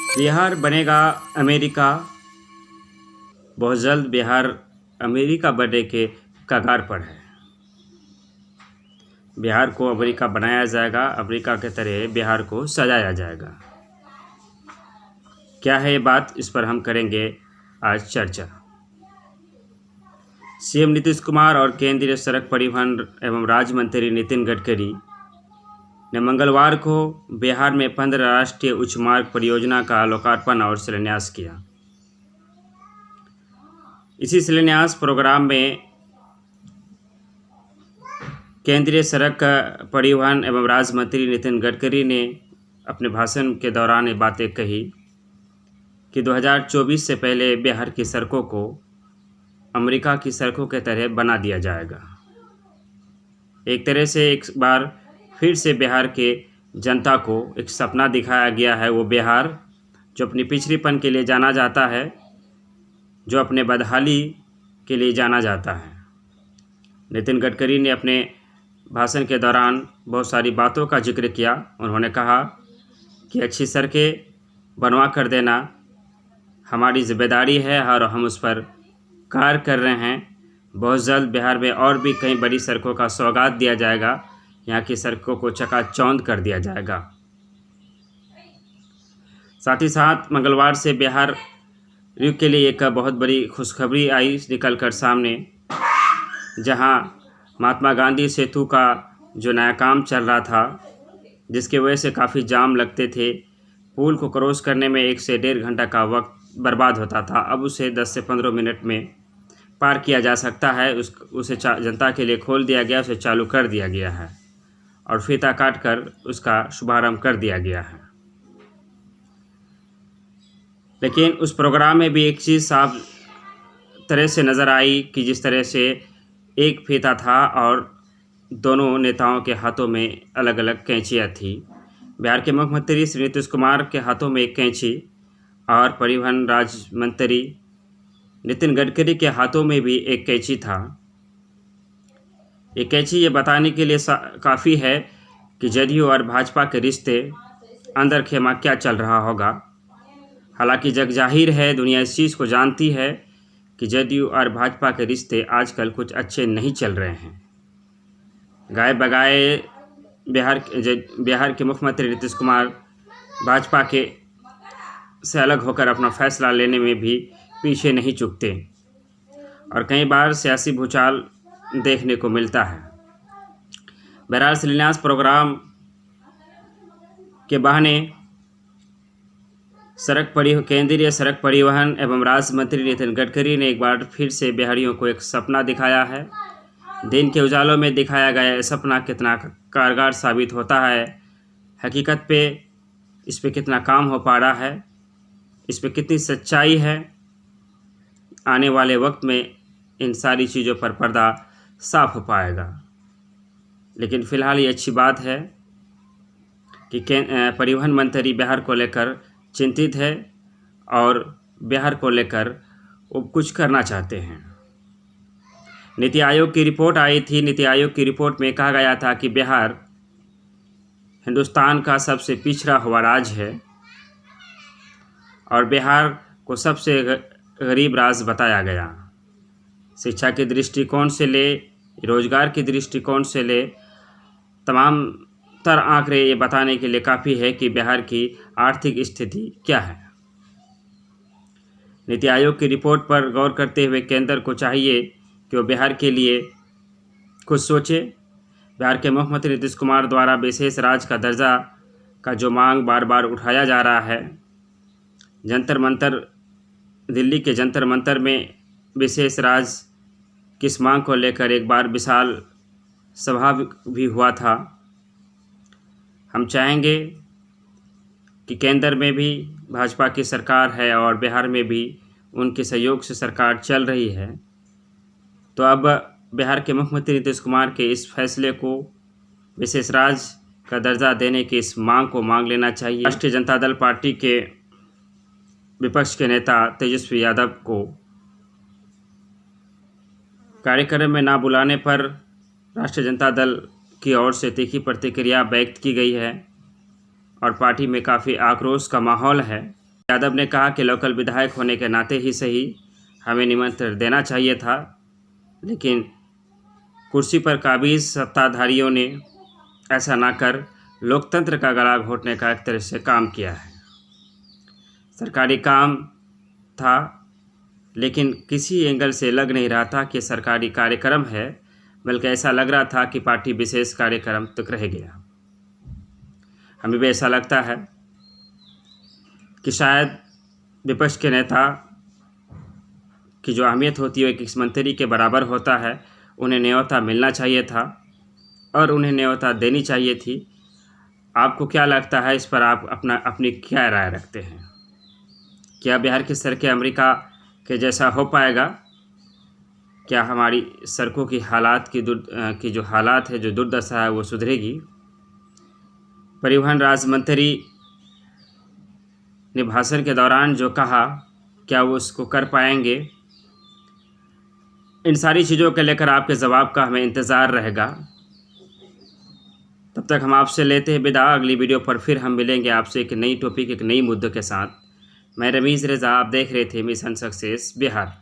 बिहार बनेगा अमेरिका। बहुत जल्द बिहार अमेरिका बनने के कगार पर है। बिहार को अमेरिका बनाया जाएगा, अमेरिका के तरह बिहार को सजाया जाएगा। क्या है ये बात, इस पर हम करेंगे आज चर्चा। सीएम नीतीश कुमार और केंद्रीय सड़क परिवहन एवं राज्य मंत्री नितिन गडकरी ने मंगलवार को बिहार में 15 राष्ट्रीय उच्च मार्ग परियोजना का लोकार्पण और शिलान्यास किया। इसी शिलान्यास प्रोग्राम में केंद्रीय सड़क परिवहन एवं राज्य मंत्री नितिन गडकरी ने अपने भाषण के दौरान ये बातें कही कि 2024 से पहले बिहार की सड़कों को अमेरिका की सड़कों के तरह बना दिया जाएगा। एक तरह से एक बार फिर से बिहार के जनता को एक सपना दिखाया गया है। वो बिहार जो अपनी पिछड़ेपन के लिए जाना जाता है, जो अपने बदहाली के लिए जाना जाता है। नितिन गडकरी ने अपने भाषण के दौरान बहुत सारी बातों का जिक्र किया। उन्होंने कहा कि अच्छी सड़कें बनवा कर देना हमारी जिम्मेदारी है और हम उस पर कार्य कर रहे हैं। बहुत जल्द बिहार में और भी कई बड़ी सड़कों का सौगात दिया जाएगा। यहाँ की सड़कों को चकाचौंध कर दिया जाएगा। साथ ही साथ मंगलवार से बिहार के लिए एक बहुत बड़ी खुशखबरी आई निकल कर सामने, जहाँ महात्मा गांधी सेतु का जो नया काम चल रहा था, जिसकी वजह से काफ़ी जाम लगते थे, पुल को क्रॉस करने में 1 से 1.5 घंटा का वक्त बर्बाद होता था, अब उसे 10 से 15 मिनट में पार किया जा सकता है। उसे जनता के लिए खोल दिया गया, उसे चालू कर दिया गया है और फीता काट कर उसका शुभारंभ कर दिया गया है। लेकिन उस प्रोग्राम में भी एक चीज़ साफ तरह से नज़र आई कि जिस तरह से एक फीता था और दोनों नेताओं के हाथों में अलग अलग कैंचियाँ थी। बिहार के मुख्यमंत्री श्री नीतीश कुमार के हाथों में एक कैंची और परिवहन राज्य मंत्री नितिन गडकरी के हाथों में भी एक कैंची था। ये कैंची ये बताने के लिए काफ़ी है कि जदयू और भाजपा के रिश्ते अंदर खेमा क्या चल रहा होगा। हालांकि जग जाहिर है, दुनिया इस चीज़ को जानती है कि जदयू और भाजपा के रिश्ते आजकल कुछ अच्छे नहीं चल रहे हैं। गाए बगाए बिहार के मुख्यमंत्री नीतीश कुमार भाजपा के से अलग होकर अपना फैसला लेने में भी पीछे नहीं चूकते और कई बार सियासी भूचाल देखने को मिलता है। बहरहाल शिलान्यास प्रोग्राम के बहाने केंद्रीय सड़क परिवहन एवं राज्य मंत्री नितिन गडकरी ने एक बार फिर से बिहारियों को एक सपना दिखाया है। दिन के उजालों में दिखाया गया यह सपना कितना कारगर साबित होता है, हकीकत पे इस पे कितना काम हो पा रहा है, इस पे कितनी सच्चाई है, आने वाले वक्त में इन सारी चीज़ों पर पर्दा साफ हो पाएगा। लेकिन फ़िलहाल ये अच्छी बात है कि परिवहन मंत्री बिहार को लेकर चिंतित है और बिहार को लेकर वो कुछ करना चाहते हैं। नीति आयोग की रिपोर्ट आई थी। नीति आयोग की रिपोर्ट में कहा गया था कि बिहार हिंदुस्तान का सबसे पिछड़ा हुआ राज्य है और बिहार को सबसे गरीब राज्य बताया गया। शिक्षा के दृष्टिकोण से ले, रोजगार के दृष्टिकोण से ले, तमाम आंकड़े ये बताने के लिए काफ़ी है कि बिहार की आर्थिक स्थिति क्या है। नीति आयोग की रिपोर्ट पर गौर करते हुए केंद्र को चाहिए कि वो बिहार के लिए कुछ सोचे। बिहार के मुख्यमंत्री नीतीश कुमार द्वारा विशेष राज्य का दर्जा का जो मांग बार बार उठाया जा रहा है, दिल्ली के जंतर मंतर में विशेष राज्य की इस मांग को लेकर एक बार विशाल सभा भी हुआ था। हम चाहेंगे कि केंद्र में भी भाजपा की सरकार है और बिहार में भी उनके सहयोग से सरकार चल रही है, तो अब बिहार के मुख्यमंत्री नीतीश कुमार के इस फैसले को, विशेष राज्य का दर्जा देने की इस मांग को मांग लेना चाहिए। राष्ट्रीय जनता दल पार्टी के विपक्ष के नेता तेजस्वी यादव को कार्यक्रम में ना बुलाने पर राष्ट्रीय जनता दल की ओर से तीखी प्रतिक्रिया व्यक्त की गई है और पार्टी में काफ़ी आक्रोश का माहौल है। यादव ने कहा कि लोकल विधायक होने के नाते ही सही हमें निमंत्रण देना चाहिए था, लेकिन कुर्सी पर काबिज सत्ताधारियों ने ऐसा ना कर लोकतंत्र का गला घोटने का एक तरह से काम किया है। सरकारी काम था, लेकिन किसी एंगल से लग नहीं रहा था कि सरकारी कार्यक्रम है, बल्कि ऐसा लग रहा था कि पार्टी विशेष कार्यक्रम तक रह गया। हमें भी ऐसा लगता है कि शायद विपक्ष के नेता की जो अहमियत होती है एक मंत्री के बराबर होता है, उन्हें न्योता मिलना चाहिए था और उन्हें न्योता देनी चाहिए थी। आपको क्या लगता है इस पर? आप अपनी क्या राय रखते हैं? क्या बिहार की सड़कें अमेरिका के जैसा हो पाएगा? क्या हमारी सड़कों की की जो हालात है, जो दुर्दशा है, वो सुधरेगी? परिवहन राज्य मंत्री ने भाषण के दौरान जो कहा, क्या वो उसको कर पाएंगे? इन सारी चीज़ों को लेकर आपके जवाब का हमें इंतज़ार रहेगा। तब तक हम आपसे लेते हैं विदा। अगली वीडियो पर फिर हम मिलेंगे आपसे एक नई टॉपिक, एक नई मुद्दे के साथ। मैं रमीज़ रज़ा, आप देख रहे थे मिशन सक्सेस बिहार।